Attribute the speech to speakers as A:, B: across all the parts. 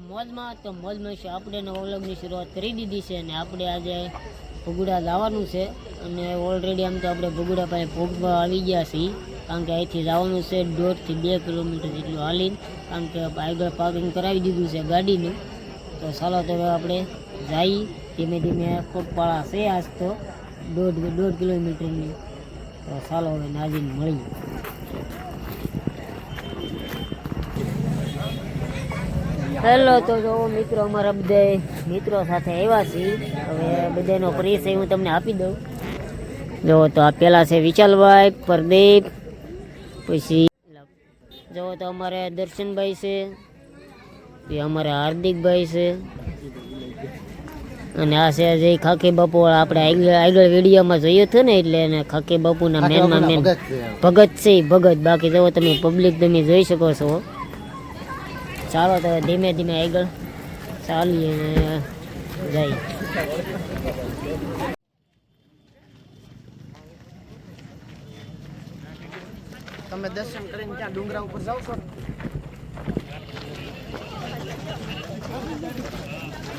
A: મોજમાં તો મોજમાં છે. આપણે વ્લોગની શરૂઆત કરી દીધી છે અને આપણે આજે ભગુડા જવાનું છે અને ઓલરેડી આમ તો આપણે ભગુડા પાસે ભોગવા આવી ગયા છીએ, કારણ કે અહીંથી જવાનું છે 1.5 થી 2 કિલોમીટર જેટલું હાલીને, કારણ કે આગળ પાર્કિંગ કરાવી દીધું છે ગાડીનું. તો ચાલો તો હવે આપણે જઈ ધીમે ધીમે. પગપાળા છે આજ તો 1.5 કિલોમીટરની. તો ચાલો હવે નાજીને મળીએ. હેલો, તો જો મિત્રો અમારા બધા મિત્રો સાથે આવ્યા છીએ. હવે બધાનો પરિચય હું તમને આપી દઉં. જો તો આ પેલા છે વિશાલભાઈ, પ્રદીપ, પછી જો તો અમારે દર્શનભાઈ છે, એ અમારે હાર્દિકભાઈ છે, અને આ છે જે ખાકી બાપુ. આપણે આગળ વિડીયોમાં જોયું હતું ને, એટલે એને ખાકી બાપુના મેનમાં મેન ભગત છે, ભગત. બાકી જો તમે પબ્લિક તમે જોઈ શકો છો. ચાલો તો ધીમે ધીમે આગળ ચાલીએ જઈ.
B: તમે દર્શન કરીને ત્યાં ડુંગરા ઉપર જાવ છો?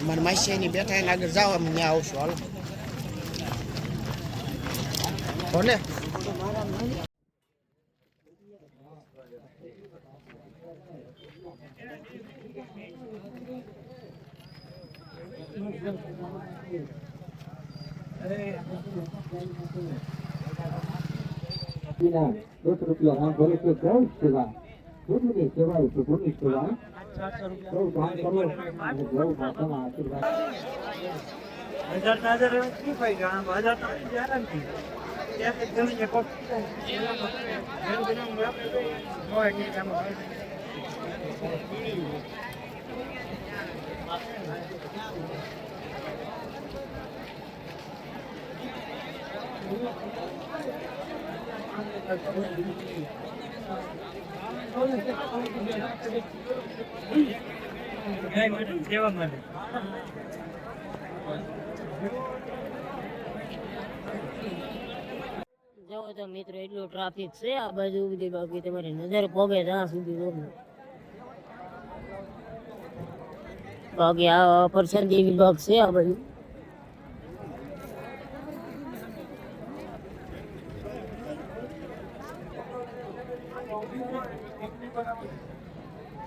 B: મારા માસીની બેઠા એને આગળ જાવ, અમે ત્યાં આવશું. હાલો ભલે.
C: ₹10 આમ ભલે તો ગૌ સેવા, ભૂતની સેવા છે, ભૂતની સેવા. ગૌ દાન કરો અને ગૌ માતાના આશીર્વાદ.
A: જો તો મિત્રો એટલું ટ્રાફિક છે આ બાજુ બધી. બાકી તમારી નજર પોગે ત્યાં સુધી જો. બાકી આ પ્રસાદી વિભાગ છે આ બાજુ.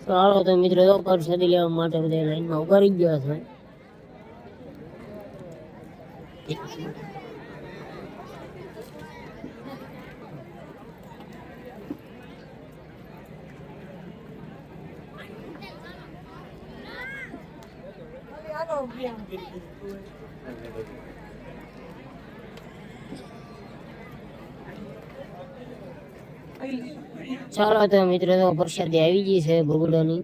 A: ચાલો તો મિત્રો પ્રસાદી લેવા માટે બધા લાઈનમાં ઉભા રહી ગયા છે. ચાલો તો મિત્રો તો પ્રસાદી આવી ગઈ છે ભગુડાની.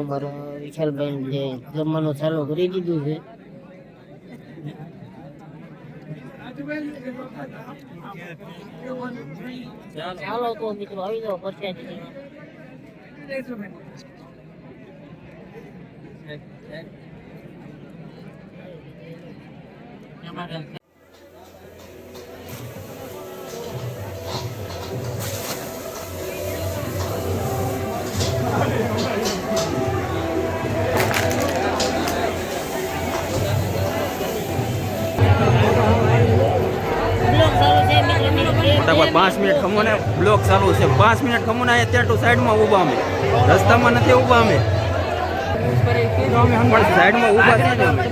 A: અમારા વિશાલભાઈ જે જમવાનું ચાલુ કરી દીધું છે. ચાલો તો મિત્રો આવી જાઓ પ્રસાદી.
D: ફટાફટ 5 મિનિટ ખમો ને, બ્લોક ચાલુ છે. 5 મિનિટ ખમો ને. અત્યારે તો સાઈડમાં ઊભા અમે, રસ્તામાં નથી ઊભા અમે, પણ સાઈડમાં ઊભા છે ને અમે.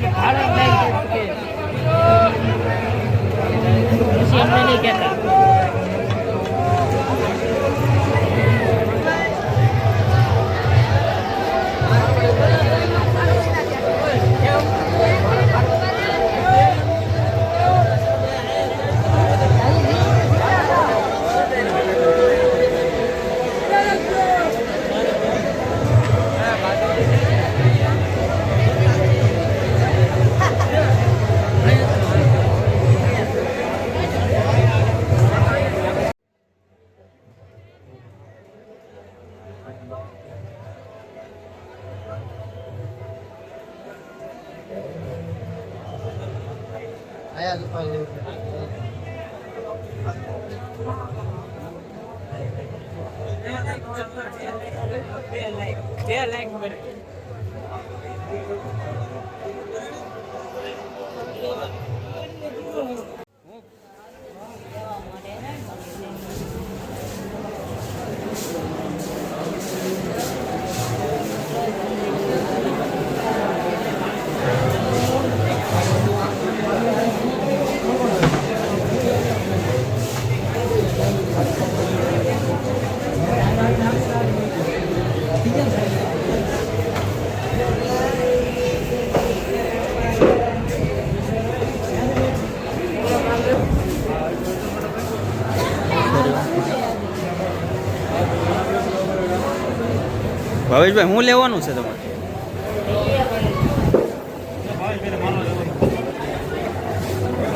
D: ભાવેશભાઈ હું લેવાનું છે તમારે?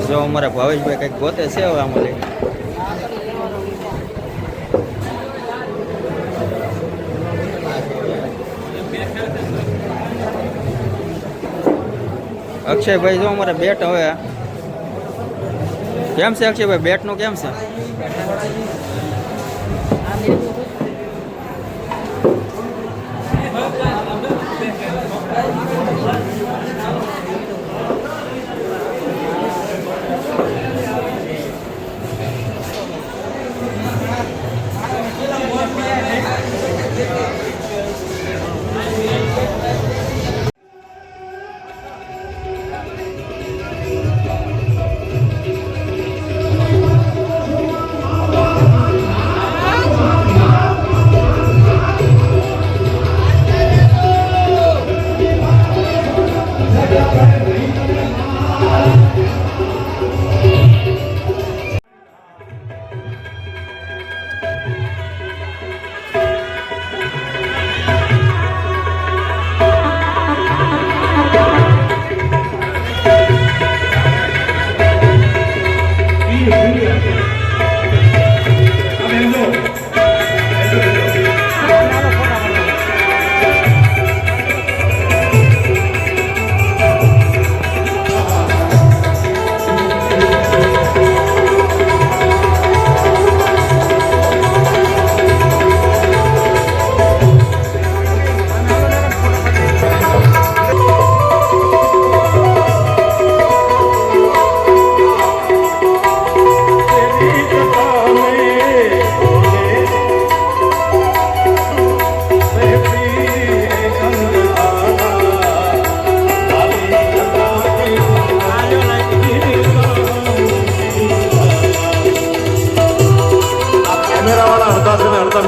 D: જો અમારા ભાવેશભાઈ કંઈક ગોતે છે હવે આમાં લઈને. અક્ષયભાઈ જો અમારે બેટ હવે કેમ છે અક્ષયભાઈ, બેટનું કેમ છે?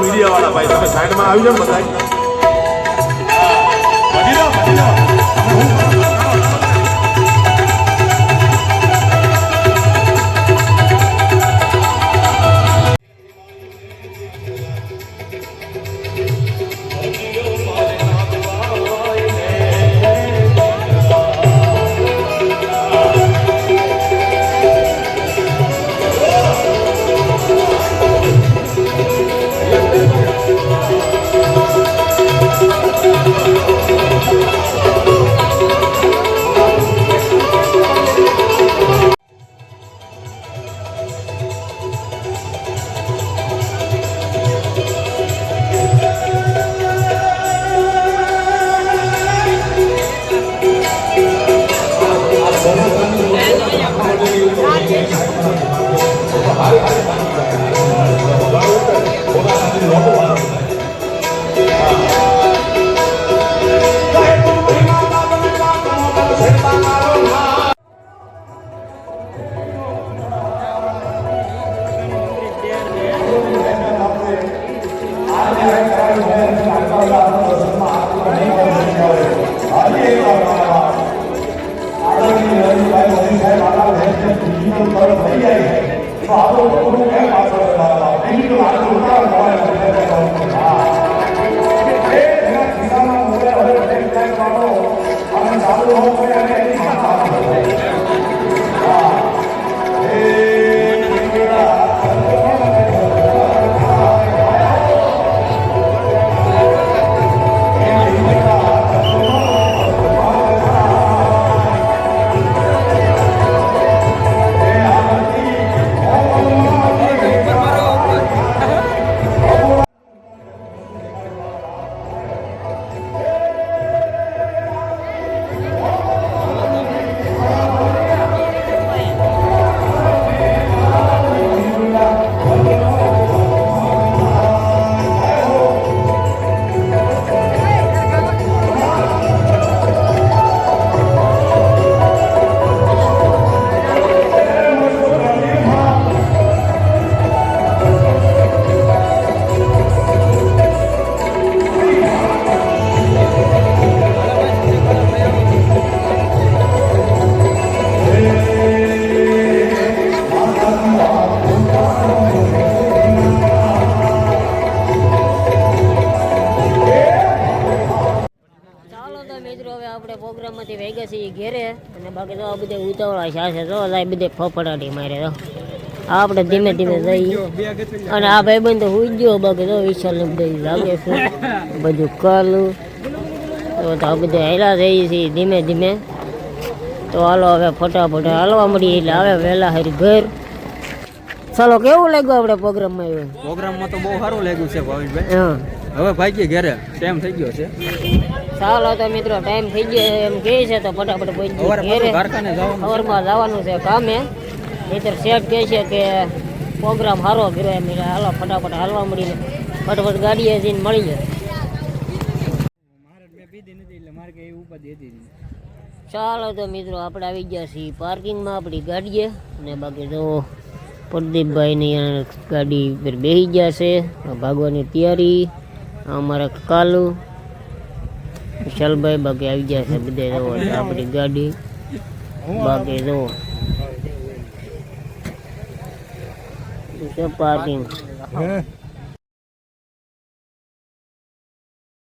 E: મીડિયા વાળા ભાઈ તમે સાઈડમાં આવી જાઓ બધા.
A: ઉતાવળા સાથે તો લાઈ બધે ફફડાટી મારે તો આપણે ધીમે ધીમે જઈએ અને આ ભાઈબંધ તો હુઈ ગયો બાકી તો વિશાલને બધું લાગે છે બધું કાલું તો આ બધા હેલા થઈ છે ધીમે ધીમે તો હાલો હવે ફટાફટ હાલવા મળીએ એટલે આવે વહેલા હારી ઘર ચાલો કેવું લાગ્યું આપણે પ્રોગ્રામમાં આવ્યો
D: પ્રોગ્રામમાં તો બહુ સારું લાગ્યું છે ભાવિનભાઈ
A: હા
D: હવે ભાગીએ ઘરે ટાઈમ થઈ ગયો છે
A: ચાલો તો મિત્રો ટાઈમ થઈ ગયો એમ કહે છે તો ફટાફટ પહોંચી ઘરે
D: કારખાને જવાનું
A: સવારમાં જવાનું છે કામે નહીતર શેઠ કહે છે કે પ્રોગ્રામ સારો કર્યો એમ એટલે હાલો ફટાફટ હાલવા મળીને ફટાફટ ગાડીએ જઈને મળી જાય ચાલો તો મિત્રો આપણે આવી ગયા છીએ પાર્કિંગમાં આપણી ગાડીએ અને બાકી તો પ્રદીપભાઈની ગાડી પર બેસી ગયા છે ભાગવાની તૈયારી અમારા કાલુ વિશાલભાઈ બાકી આવી ગયા છે બધે જવો આપણી ગાડી બાકી જવો પાર્કિંગ